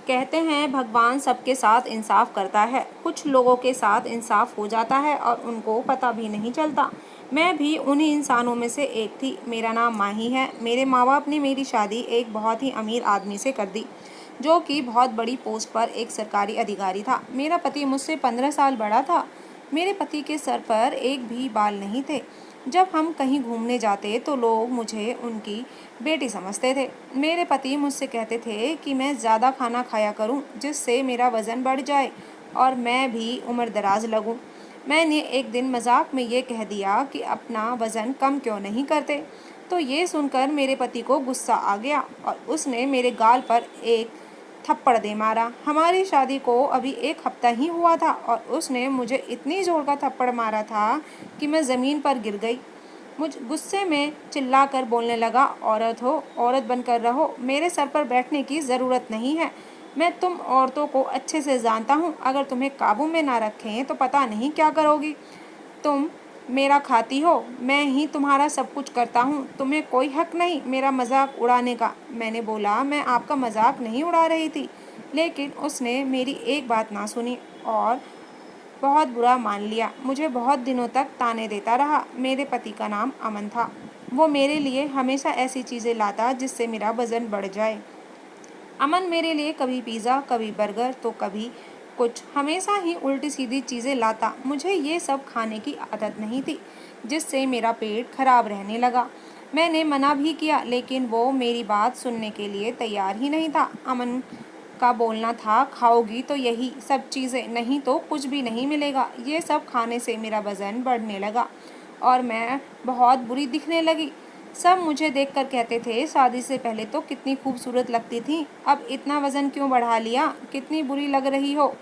कहते हैं भगवान सबके साथ इंसाफ करता है। कुछ लोगों के साथ इंसाफ हो जाता है और उनको पता भी नहीं चलता। मैं भी उन्हीं इंसानों में से एक थी। मेरा नाम माही है। मेरे माँ बाप ने मेरी शादी एक बहुत ही अमीर आदमी से कर दी, जो कि बहुत बड़ी पोस्ट पर एक सरकारी अधिकारी था। मेरा पति मुझसे 15 साल बड़ा था। मेरे पति के सर पर एक भी बाल नहीं थे। जब हम कहीं घूमने जाते तो लोग मुझे उनकी बेटी समझते थे। मेरे पति मुझसे कहते थे कि मैं ज़्यादा खाना खाया करूं, जिससे मेरा वज़न बढ़ जाए और मैं भी उम्रदराज लगूं। मैंने एक दिन मजाक में ये कह दिया कि अपना वज़न कम क्यों नहीं करते। तो ये सुनकर मेरे पति को गुस्सा आ गया और उसने मेरे गाल पर एक थप्पड़ दे मारा। हमारी शादी को अभी एक हफ्ता ही हुआ था और उसने मुझे इतनी जोर का थप्पड़ मारा था कि मैं ज़मीन पर गिर गई। मुझ गुस्से में चिल्लाकर बोलने लगा, औरत हो, औरत बनकर रहो, मेरे सर पर बैठने की ज़रूरत नहीं है। मैं तुम औरतों को अच्छे से जानता हूँ। अगर तुम्हें काबू में ना रखें तो पता नहीं क्या करोगी। तुम मेरा खाती हो, मैं ही तुम्हारा सब कुछ करता हूँ। तुम्हें कोई हक नहीं मेरा मजाक उड़ाने का। मैंने बोला, मैं आपका मजाक नहीं उड़ा रही थी। लेकिन उसने मेरी एक बात ना सुनी और बहुत बुरा मान लिया। मुझे बहुत दिनों तक ताने देता रहा। मेरे पति का नाम अमन था। वो मेरे लिए हमेशा ऐसी चीज़ें लाता जिससे मेरा वज़न बढ़ जाए। अमन मेरे लिए कभी पिज़्ज़ा, कभी बर्गर, तो कभी कुछ, हमेशा ही उल्टी सीधी चीज़ें लाता। मुझे ये सब खाने की आदत नहीं थी, जिससे मेरा पेट खराब रहने लगा। मैंने मना भी किया, लेकिन वो मेरी बात सुनने के लिए तैयार ही नहीं था। अमन का बोलना था, खाओगी तो यही सब चीज़ें, नहीं तो कुछ भी नहीं मिलेगा। ये सब खाने से मेरा वज़न बढ़ने लगा और मैं बहुत बुरी दिखने लगी। सब मुझे देखकर कहते थे, शादी से पहले तो कितनी खूबसूरत लगती थी, अब इतना वज़न क्यों बढ़ा लिया, कितनी बुरी लग रही हो।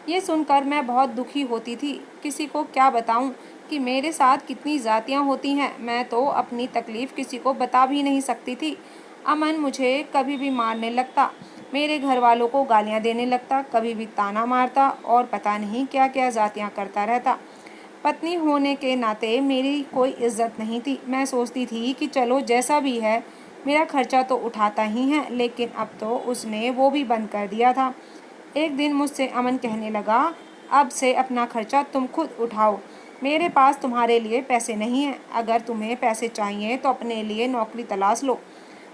ये सुनकर मैं बहुत दुखी होती थी। किसी को क्या बताऊं कि मेरे साथ कितनी ज़ातियाँ होती हैं। मैं तो अपनी तकलीफ़ किसी को बता भी नहीं सकती थी। अमन मुझे कभी भी मारने लगता, मेरे घर वालों को गालियाँ देने लगता, कभी भी ताना मारता और पता नहीं क्या क्या ज़ातियाँ करता रहता। पत्नी होने के नाते मेरी कोई इज्जत नहीं थी। मैं सोचती थी कि चलो जैसा भी है, मेरा खर्चा तो उठाता ही है, लेकिन अब तो उसने वो भी बंद कर दिया था। एक दिन मुझसे अमन कहने लगा, अब से अपना खर्चा तुम खुद उठाओ, मेरे पास तुम्हारे लिए पैसे नहीं हैं। अगर तुम्हें पैसे चाहिए तो अपने लिए नौकरी तलाश लो।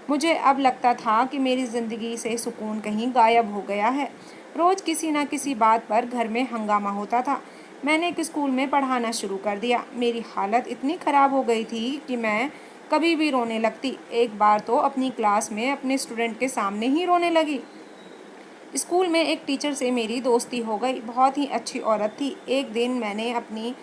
मुझे अब लगता था कि मेरी ज़िंदगी से सुकून कहीं गायब हो गया है। रोज़ किसी न किसी बात पर घर में हंगामा होता था। मैंने एक स्कूल में पढ़ाना शुरू कर दिया। मेरी हालत इतनी ख़राब हो गई थी कि मैं कभी भी रोने लगती। एक बार तो अपनी क्लास में अपने स्टूडेंट के सामने ही रोने लगी। स्कूल में एक टीचर से मेरी दोस्ती हो गई। बहुत ही अच्छी औरत थी। एक दिन मैंने अपनी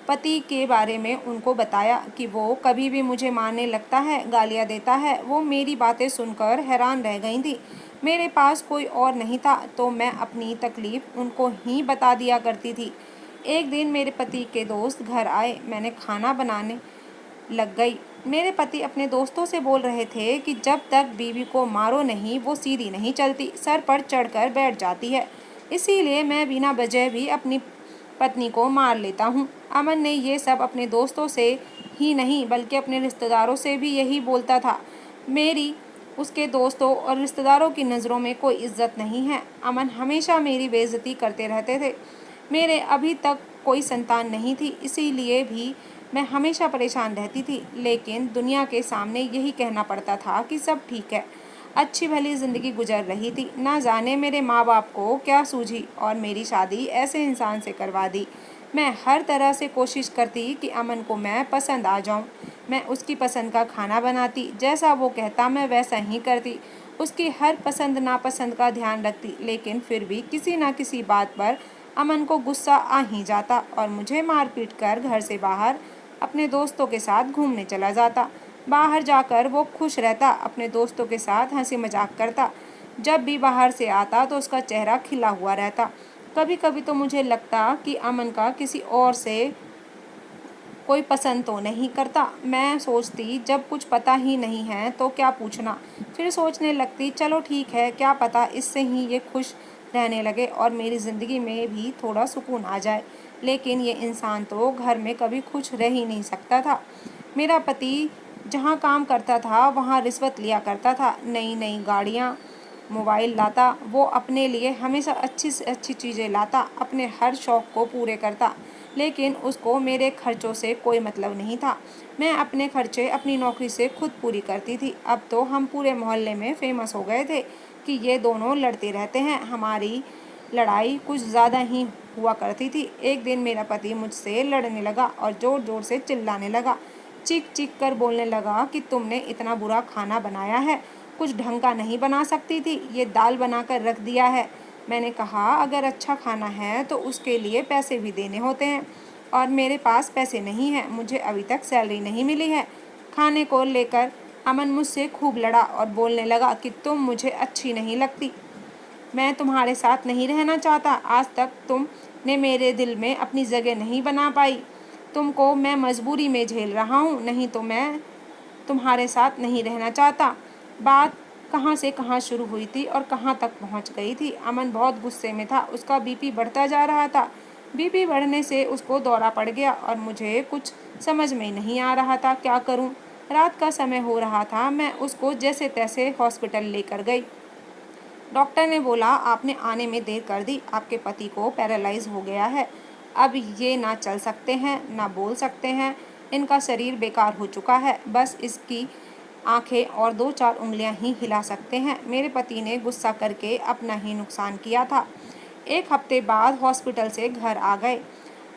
पति के बारे में उनको बताया कि वो कभी भी मुझे मारने लगता है, गालियाँ देता है। वो मेरी बातें सुनकर हैरान रह गई थी। मेरे पास कोई और नहीं था तो मैं अपनी तकलीफ़ उनको ही बता दिया करती थी। एक दिन मेरे पति के दोस्त घर आए। मैंने खाना बनाने लग गई। मेरे पति अपने दोस्तों से बोल रहे थे कि जब तक बीवी को मारो नहीं, वो सीधी नहीं चलती, सर पर चढ़कर बैठ जाती है। इसीलिए मैं बिना वजह भी अपनी पत्नी को मार लेता हूँ। अमन ने ये सब अपने दोस्तों से ही नहीं बल्कि अपने रिश्तेदारों से भी यही बोलता था। मेरी उसके दोस्तों और रिश्तेदारों की नज़रों में कोई इज्जत नहीं है। अमन हमेशा मेरी बेइज्जती करते रहते थे। मेरे अभी तक कोई संतान नहीं थी, इसीलिए भी मैं हमेशा परेशान रहती थी। लेकिन दुनिया के सामने यही कहना पड़ता था कि सब ठीक है। अच्छी भली ज़िंदगी गुजर रही थी। ना जाने मेरे माँ बाप को क्या सूझी और मेरी शादी ऐसे इंसान से करवा दी। मैं हर तरह से कोशिश करती कि अमन को मैं पसंद आ जाऊं। मैं उसकी पसंद का खाना बनाती, जैसा वो कहता मैं वैसा ही करती। उसकी हर पसंद नापसंद का ध्यान रखती, लेकिन फिर भी किसी न किसी बात पर अमन को गुस्सा आ ही जाता और मुझे मार पीट कर घर से बाहर अपने दोस्तों के साथ घूमने चला जाता। बाहर जाकर वो खुश रहता, अपने दोस्तों के साथ हंसी मजाक करता। जब भी बाहर से आता तो उसका चेहरा खिला हुआ रहता। कभी कभी तो मुझे लगता कि अमन का किसी और से कोई पसंद तो नहीं करता। मैं सोचती, जब कुछ पता ही नहीं है तो क्या पूछना। फिर सोचने लगती, चलो ठीक है, क्या पता इससे ही ये खुश रहने लगे और मेरी ज़िंदगी में भी थोड़ा सुकून आ जाए। लेकिन ये इंसान तो घर में कभी खुश रह ही नहीं सकता था। मेरा पति जहाँ काम करता था वहाँ रिश्वत लिया करता था। नई नई गाड़ियाँ मोबाइल लाता, वो अपने लिए हमेशा अच्छी से अच्छी चीज़ें लाता, अपने हर शौक़ को पूरे करता, लेकिन उसको मेरे खर्चों से कोई मतलब नहीं था। मैं अपने खर्चे अपनी नौकरी से खुद पूरी करती थी। अब तो हम पूरे मोहल्ले में फेमस हो गए थे कि ये दोनों लड़ते रहते हैं। हमारी लड़ाई कुछ ज़्यादा ही हुआ करती थी। एक दिन मेरा पति मुझसे लड़ने लगा और ज़ोर ज़ोर से चिल्लाने लगा, चीख चीख कर बोलने लगा कि तुमने इतना बुरा खाना बनाया है, कुछ ढंग का नहीं बना सकती थी, ये दाल बनाकर रख दिया है। मैंने कहा, अगर अच्छा खाना है तो उसके लिए पैसे भी देने होते हैं, और मेरे पास पैसे नहीं हैं, मुझे अभी तक सैलरी नहीं मिली है। खाने को लेकर अमन मुझसे खूब लड़ा और बोलने लगा कि तुम मुझे अच्छी नहीं लगती, मैं तुम्हारे साथ नहीं रहना चाहता। आज तक तुमने मेरे दिल में अपनी जगह नहीं बना पाई। तुमको मैं मजबूरी में झेल रहा हूँ, नहीं तो मैं तुम्हारे साथ नहीं रहना चाहता। बात कहाँ से कहाँ शुरू हुई थी और कहाँ तक पहुँच गई थी। अमन बहुत गुस्से में था, उसका बीपी बढ़ता जा रहा था। बीपी बढ़ने से उसको दौरा पड़ गया और मुझे कुछ समझ में नहीं आ रहा था क्या करूं। रात का समय हो रहा था। मैं उसको जैसे तैसे हॉस्पिटल लेकर गई। डॉक्टर ने बोला, आपने आने में देर कर दी, आपके पति को पैरालाइज हो गया है, अब ये ना चल सकते हैं ना बोल सकते हैं, इनका शरीर बेकार हो चुका है, बस इसकी आंखें और 2-4 उंगलियां ही हिला सकते हैं। मेरे पति ने गुस्सा करके अपना ही नुकसान किया था। 1 हफ्ते बाद हॉस्पिटल से घर आ गए।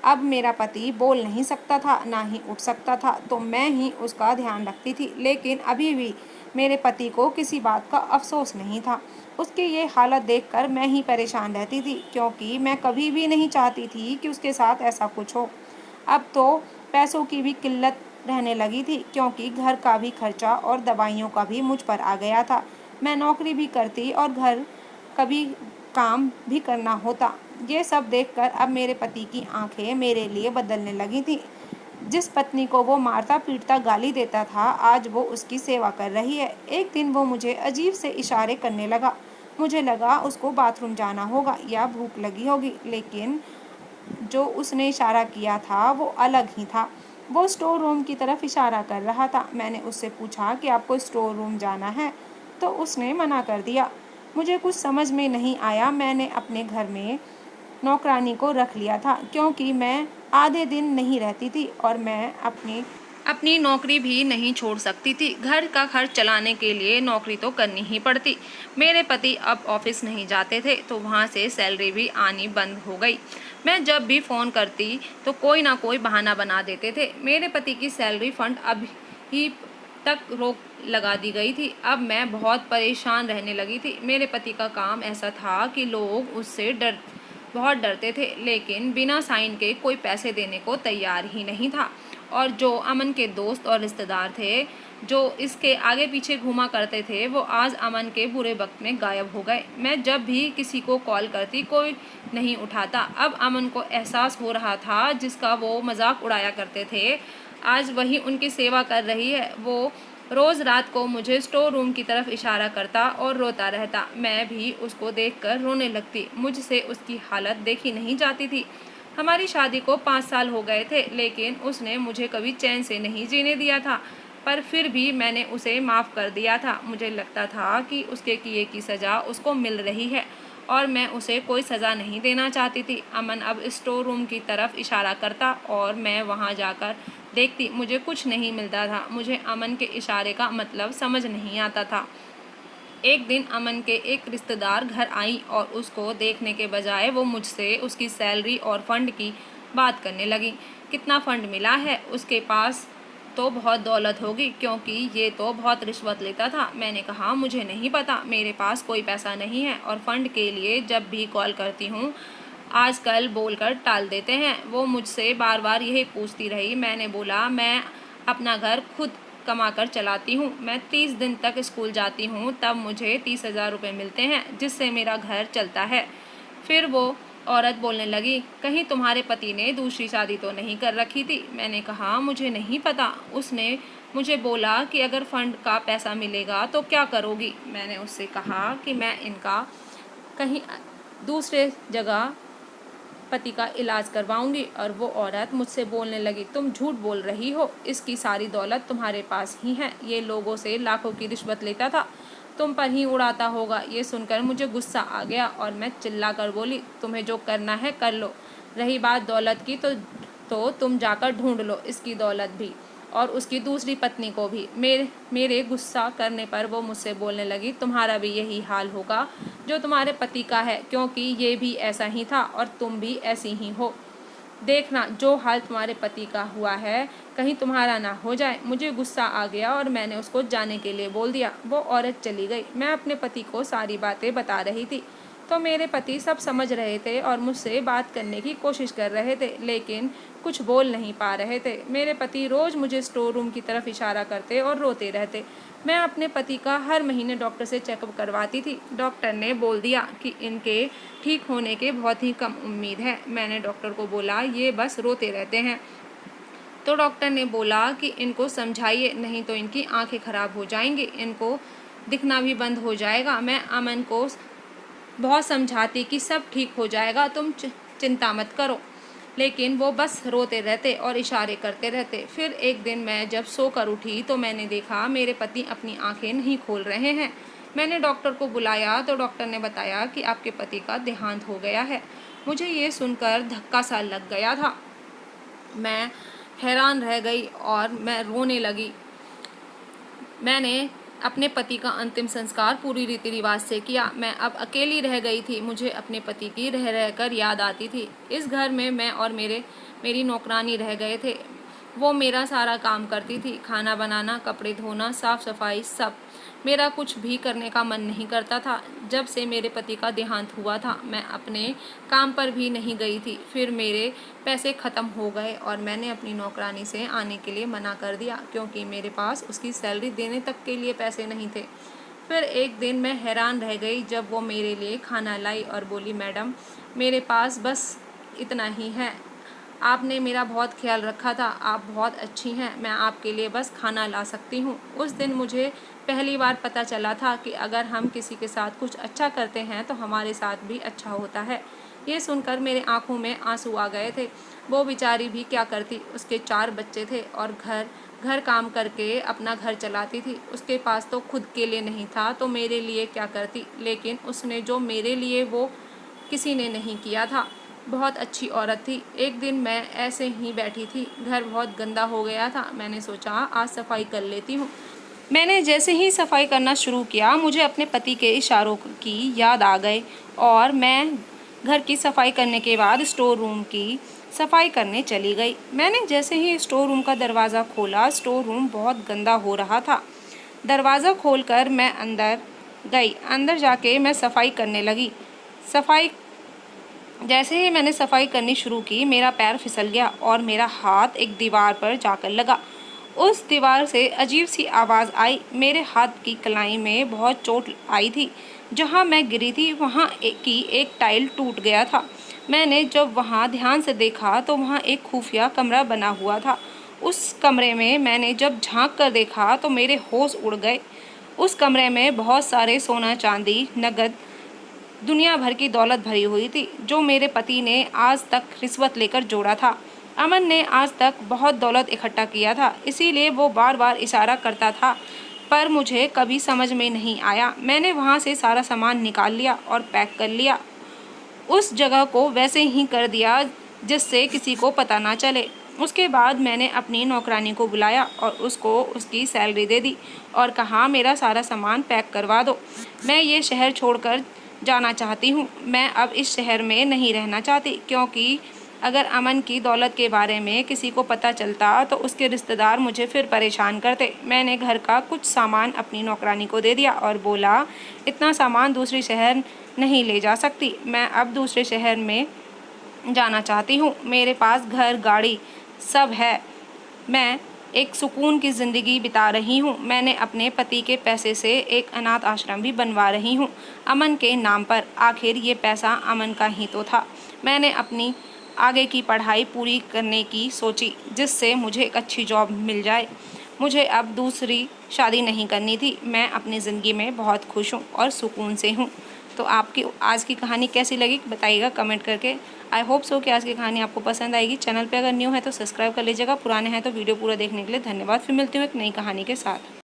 अब मेरा पति बोल नहीं सकता था, ना ही उठ सकता था, तो मैं ही उसका ध्यान रखती थी। लेकिन अभी भी मेरे पति को किसी बात का अफसोस नहीं था। उसकी ये हालत देखकर मैं ही परेशान रहती थी, क्योंकि मैं कभी भी नहीं चाहती थी कि उसके साथ ऐसा कुछ हो। अब तो पैसों की भी किल्लत रहने लगी थी, क्योंकि घर का भी खर्चा और दवाइयों का भी मुझ पर आ गया था। मैं नौकरी भी करती और घर कभी काम भी करना होता। ये सब देखकर अब मेरे पति की आंखें मेरे लिए बदलने लगी थी। जिस पत्नी को वो मारता पीटता गाली देता था, आज वो उसकी सेवा कर रही है। एक दिन वो मुझे अजीब से इशारे करने लगा। मुझे लगा उसको बाथरूम जाना होगा या भूख लगी होगी, लेकिन जो उसने इशारा किया था वो अलग ही था। वो स्टोर रूम की तरफ इशारा कर रहा था। मैंने उससे पूछा कि आपको स्टोर रूम जाना है, तो उसने मना कर दिया। मुझे कुछ समझ में नहीं आया। मैंने अपने घर में नौकरानी को रख लिया था, क्योंकि मैं आधे दिन नहीं रहती थी और मैं अपनी नौकरी भी नहीं छोड़ सकती थी। घर का खर्च चलाने के लिए नौकरी तो करनी ही पड़ती। मेरे पति अब ऑफिस नहीं जाते थे, तो वहाँ से सैलरी भी आनी बंद हो गई। मैं जब भी फ़ोन करती तो कोई ना कोई बहाना बना देते थे। मेरे पति की सैलरी फंड अभी तक रोक लगा दी गई थी। अब मैं बहुत परेशान रहने लगी थी। मेरे पति का काम ऐसा था कि लोग उससे बहुत डरते थे, लेकिन बिना साइन के कोई पैसे देने को तैयार ही नहीं था। और जो अमन के दोस्त और रिश्तेदार थे, जो इसके आगे पीछे घूमा करते थे, वो आज अमन के बुरे वक्त में गायब हो गए। मैं जब भी किसी को कॉल करती, कोई नहीं उठाता। अब अमन को एहसास हो रहा था, जिसका वो मजाक उड़ाया करते थे, आज वही उनकी सेवा कर रही है। वो रोज़ रात को मुझे स्टोर रूम की तरफ इशारा करता और रोता रहता। मैं भी उसको देखकर रोने लगती। मुझसे उसकी हालत देखी नहीं जाती थी। हमारी शादी को 5 साल हो गए थे, लेकिन उसने मुझे कभी चैन से नहीं जीने दिया था, पर फिर भी मैंने उसे माफ़ कर दिया था। मुझे लगता था कि उसके किए की सज़ा उसको मिल रही है और मैं उसे कोई सज़ा नहीं देना चाहती थी। अमन अब स्टोर रूम की तरफ इशारा करता और मैं वहां जाकर देखती। मुझे कुछ नहीं मिलता था। मुझे अमन के इशारे का मतलब समझ नहीं आता था। एक दिन अमन के एक रिश्तेदार घर आई और उसको देखने के बजाय वो मुझसे उसकी सैलरी और फंड की बात करने लगी। कितना फंड मिला है? उसके पास तो बहुत दौलत होगी, क्योंकि ये तो बहुत रिश्वत लेता था। मैंने कहा, मुझे नहीं पता, मेरे पास कोई पैसा नहीं है और फंड के लिए जब भी कॉल करती हूँ आजकल बोलकर टाल देते हैं। वो मुझसे बार बार यही पूछती रही। मैंने बोला, मैं अपना घर खुद कमा कर चलाती हूँ। मैं 30 दिन तक स्कूल जाती हूँ, तब मुझे 30,000 रुपये मिलते हैं, जिससे मेरा घर चलता है। फिर वो औरत बोलने लगी, कहीं तुम्हारे पति ने दूसरी शादी तो नहीं कर रखी थी? मैंने कहा, मुझे नहीं पता। उसने मुझे बोला कि अगर फंड का पैसा मिलेगा तो क्या करोगी? मैंने उससे कहा कि मैं इनका कहीं दूसरे जगह पति का इलाज करवाऊंगी। और वो औरत मुझसे बोलने लगी, तुम झूठ बोल रही हो, इसकी सारी दौलत तुम्हारे पास ही है। ये लोगों से लाखों की रिश्वत लेता था, तुम पर ही उड़ाता होगा। ये सुनकर मुझे गुस्सा आ गया और मैं चिल्ला कर बोली, तुम्हें जो करना है कर लो। रही बात दौलत की तो तुम जाकर ढूंढ लो इसकी दौलत भी और उसकी दूसरी पत्नी को भी। मेरे गुस्सा करने पर वो मुझसे बोलने लगी, तुम्हारा भी यही हाल होगा जो तुम्हारे पति का है, क्योंकि ये भी ऐसा ही था और तुम भी ऐसी ही हो। देखना जो हाल तुम्हारे पति का हुआ है कहीं तुम्हारा ना हो जाए। मुझे गुस्सा आ गया और मैंने उसको जाने के लिए बोल दिया। वो औरत चली गई। मैं अपने पति को सारी बातें बता रही थी तो मेरे पति सब समझ रहे थे और मुझसे बात करने की कोशिश कर रहे थे, लेकिन कुछ बोल नहीं पा रहे थे। मेरे पति रोज़ मुझे स्टोर रूम की तरफ इशारा करते और रोते रहते। मैं अपने पति का हर महीने डॉक्टर से चेकअप करवाती थी। डॉक्टर ने बोल दिया कि इनके ठीक होने के बहुत ही कम उम्मीद है। मैंने डॉक्टर को बोला, ये बस रोते रहते हैं। तो डॉक्टर ने बोला कि इनको समझाइए, नहीं तो इनकी आंखें खराब हो जाएंगी, इनको दिखना भी बंद हो जाएगा। मैं अमन को बहुत समझाती कि सब ठीक हो जाएगा, तुम चिंता मत करो, लेकिन वो बस रोते रहते और इशारे करते रहते। फिर एक दिन मैं जब सोकर उठी तो मैंने देखा मेरे पति अपनी आंखें नहीं खोल रहे हैं। मैंने डॉक्टर को बुलाया तो डॉक्टर ने बताया कि आपके पति का देहांत हो गया है। मुझे ये सुनकर धक्का सा लग गया था। मैं हैरान रह गई और मैं रोने लगी। मैंने अपने पति का अंतिम संस्कार पूरी रीति रिवाज से किया। मैं अब अकेली रह गई थी। मुझे अपने पति की रह रहकर याद आती थी। इस घर में मैं और मेरी नौकरानी रह गए थे। वो मेरा सारा काम करती थी, खाना बनाना, कपड़े धोना, साफ सफाई, सब। मेरा कुछ भी करने का मन नहीं करता था। जब से मेरे पति का देहांत हुआ था मैं अपने काम पर भी नहीं गई थी। फिर मेरे पैसे ख़त्म हो गए और मैंने अपनी नौकरानी से आने के लिए मना कर दिया, क्योंकि मेरे पास उसकी सैलरी देने तक के लिए पैसे नहीं थे। फिर एक दिन मैं हैरान रह गई जब वो मेरे लिए खाना लाई और बोली, मैडम मेरे पास बस इतना ही है। आपने मेरा बहुत ख्याल रखा था, आप बहुत अच्छी हैं, मैं आपके लिए बस खाना ला सकती हूँ। उस दिन मुझे पहली बार पता चला था कि अगर हम किसी के साथ कुछ अच्छा करते हैं तो हमारे साथ भी अच्छा होता है। ये सुनकर मेरे आंखों में आंसू आ गए थे। वो बेचारी भी क्या करती, उसके 4 बच्चे थे और घर काम करके अपना घर चलाती थी। उसके पास तो खुद के लिए नहीं था तो मेरे लिए क्या करती, लेकिन उसने जो मेरे लिए वो किसी ने नहीं किया था। बहुत अच्छी औरत थी। एक दिन मैं ऐसे ही बैठी थी, घर बहुत गंदा हो गया था। मैंने सोचा आज सफाई कर लेती हूँ। मैंने जैसे ही सफाई करना शुरू किया मुझे अपने पति के इशारों की याद आ गए और मैं घर की सफाई करने के बाद स्टोर रूम की सफाई करने चली गई। मैंने जैसे ही स्टोर रूम का दरवाज़ा खोला, स्टोर रूम बहुत गंदा हो रहा था। दरवाज़ा खोलकर मैं अंदर गई। अंदर जाके मैं सफाई करने लगी। जैसे ही मैंने सफाई करनी शुरू की मेरा पैर फिसल गया और मेरा हाथ एक दीवार पर जाकर लगा। उस दीवार से अजीब सी आवाज़ आई। मेरे हाथ की कलाई में बहुत चोट आई थी। जहाँ मैं गिरी थी वहाँ एक टाइल टूट गया था। मैंने जब वहाँ ध्यान से देखा तो वहाँ एक खुफिया कमरा बना हुआ था। उस कमरे में मैंने जब झांक कर देखा तो मेरे होश उड़ गए। उस कमरे में बहुत सारे सोना, चांदी, नगद, दुनिया भर की दौलत भरी हुई थी जो मेरे पति ने आज तक रिश्वत लेकर जोड़ा था। अमन ने आज तक बहुत दौलत इकट्ठा किया था, इसीलिए वो बार बार इशारा करता था, पर मुझे कभी समझ में नहीं आया। मैंने वहाँ से सारा सामान निकाल लिया और पैक कर लिया। उस जगह को वैसे ही कर दिया जिससे किसी को पता ना चले। उसके बाद मैंने अपनी नौकरानी को बुलाया और उसको उसकी सैलरी दे दी और कहा मेरा सारा सामान पैक करवा दो। मैं ये शहर छोड़कर जाना चाहती हूँ। मैं अब इस शहर में नहीं रहना चाहती, क्योंकि अगर अमन की दौलत के बारे में किसी को पता चलता तो उसके रिश्तेदार मुझे फिर परेशान करते। मैंने घर का कुछ सामान अपनी नौकरानी को दे दिया और बोला, इतना सामान दूसरे शहर नहीं ले जा सकती। मैं अब दूसरे शहर में जाना चाहती हूँ। मेरे पास घर, गाड़ी सब है। मैं एक सुकून की ज़िंदगी बिता रही हूँ। मैंने अपने पति के पैसे से एक अनाथ आश्रम भी बनवा रही हूँ अमन के नाम पर। आखिर ये पैसा अमन का ही तो था। मैंने अपनी आगे की पढ़ाई पूरी करने की सोची जिससे मुझे एक अच्छी जॉब मिल जाए। मुझे अब दूसरी शादी नहीं करनी थी। मैं अपनी ज़िंदगी में बहुत खुश हूँ और सुकून से हूँ। तो आपकी आज की कहानी कैसी लगी बताइएगा कमेंट करके। आई होप सो कि आज की कहानी आपको पसंद आएगी। चैनल पे अगर न्यू है तो सब्सक्राइब कर लीजिएगा, पुराने हैं तो वीडियो पूरा देखने के लिए धन्यवाद। फिर मिलती हूँ एक नई कहानी के साथ।